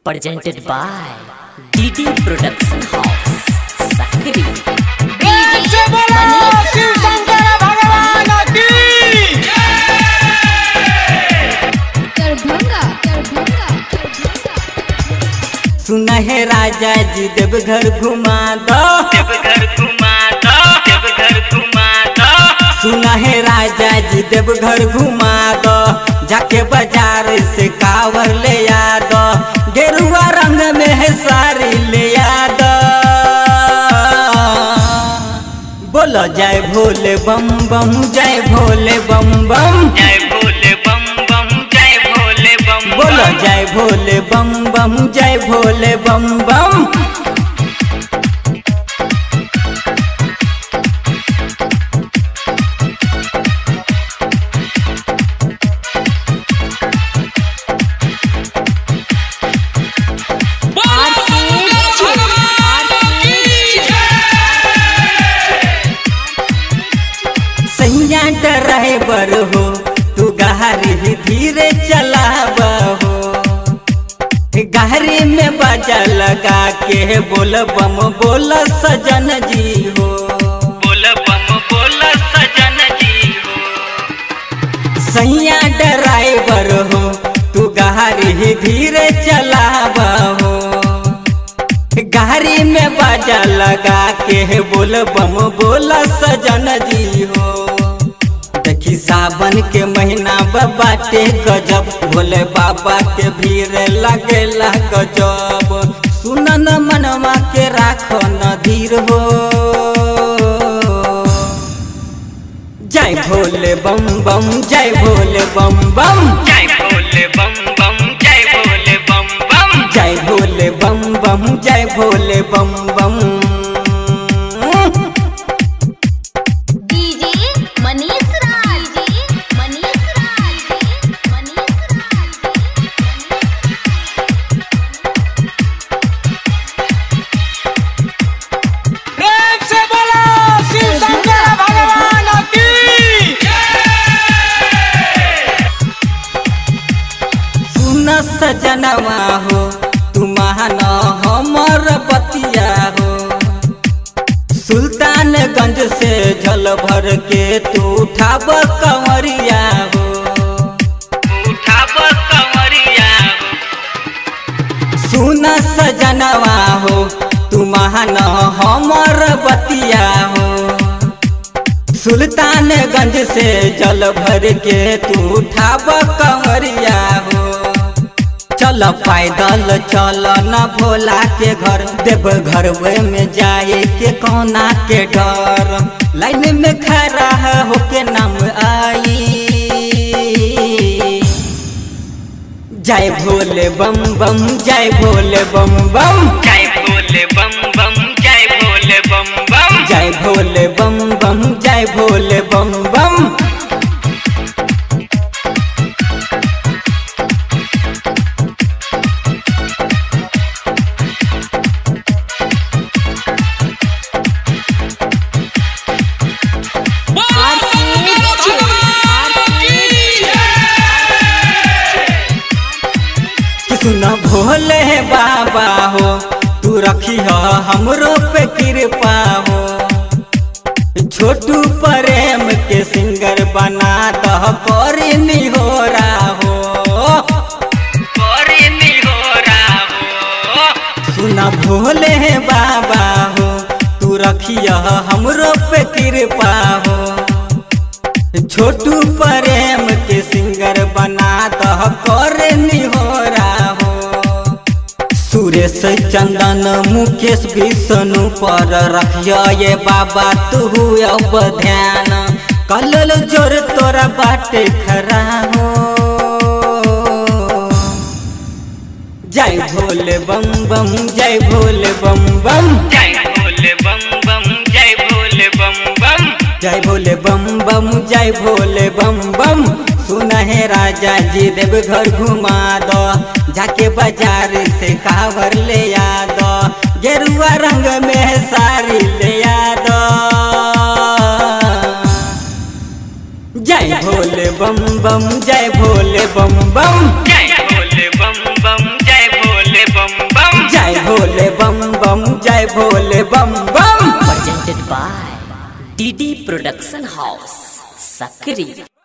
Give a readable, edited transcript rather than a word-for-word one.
Presented by DD Production House, Sakri. सुना है राजा जी देवघर घुमा दो, देवघर घुमा दो, देवघर घुमा दो। सुना है राजा जी देवघर घुमा दो, जाके बाजार से कावर ले आ दो, गेरुआ रंग में है साड़ी ले आ दो। बोलो जय भोले बम बम, जय भोले बम बम, जय भोले बम बम, जय भोले बम बम। बोलो जय भोले बम बम, जय भोले बम बम। सैया ड्राइवर हो तू गाड़ी धीरे चलावा हो, गाड़ी में बाजा लगा के बोल बम बोल सजन जी हो, बोल बम बोल सजन जी हो। सैया ड्राइवर हो तू गाड़ी धीरे चलावा हो, गाड़ी में बाजा लगा के बोल बम बोल सजन जी हो। देखी सावन के महीना बाटे गजब, भोले बाबा के भीड़ लगेला गजब, सुनन मनवा के राखो न धीर हो। जय भोले बम बम, जय भोले बम बम, जय भोले बम बम, जय भोले बम बम। जय भोले बम बम, जय भोले बम बम। सजनवा हो तुमान हमर बतिया हो, सुल्तानगंज से जल भर के तू उठाब कंवरिया हो, उठाब कंवरिया हो। सुन सजनवा हो तुमान हमर बतिया हो, सुल्तानगंज से जल भर के तू उठाब कंवरिया हो। चल पैदल चल न भोला के घर, देव घर में जाए के कोना के डर, लाइन में खड़ा होके नाम आई। जय भोले बम बम, जय भोले बम बम, जय भोले बम बम, जय भोले बम बम। जय भोले बम बम, जय भोले बम बम। सुन भोले बाबा हो तू रखी हो हमरो पे कृपा हो, छोटू प्रेम के सिंगर बना दह करे निहोरा हो, करे निहोरा हो। सुन भोले बाबा हो तू रखी हो हमरो पे कृपा हो, छोटू प्रेम के सिंगर बना दह करे निहोरा हो। सुरेश चंदन मुकेश विष्णु पर रखियो ये बाबा तू अब ध्यान, कलल जोर तोरा बाटे खरा हो। जय भोले बम बम, जय भोले बम बम, जय भोले बम बम, जय भोले बम बम। जय भोले बम बम, जय भोले बम बम। सुना है राजा जी देवघर घुमा दो, जाके बाजार से कावर ले आ दो, गेरुआ रंग में साड़ी ले आ दो। जय भोले बम बम, जय भोले बम बम, जय भोले बम बम, जय भोले बम बम बम जय भोले बम बम। Presented by DD Production House, Sakri.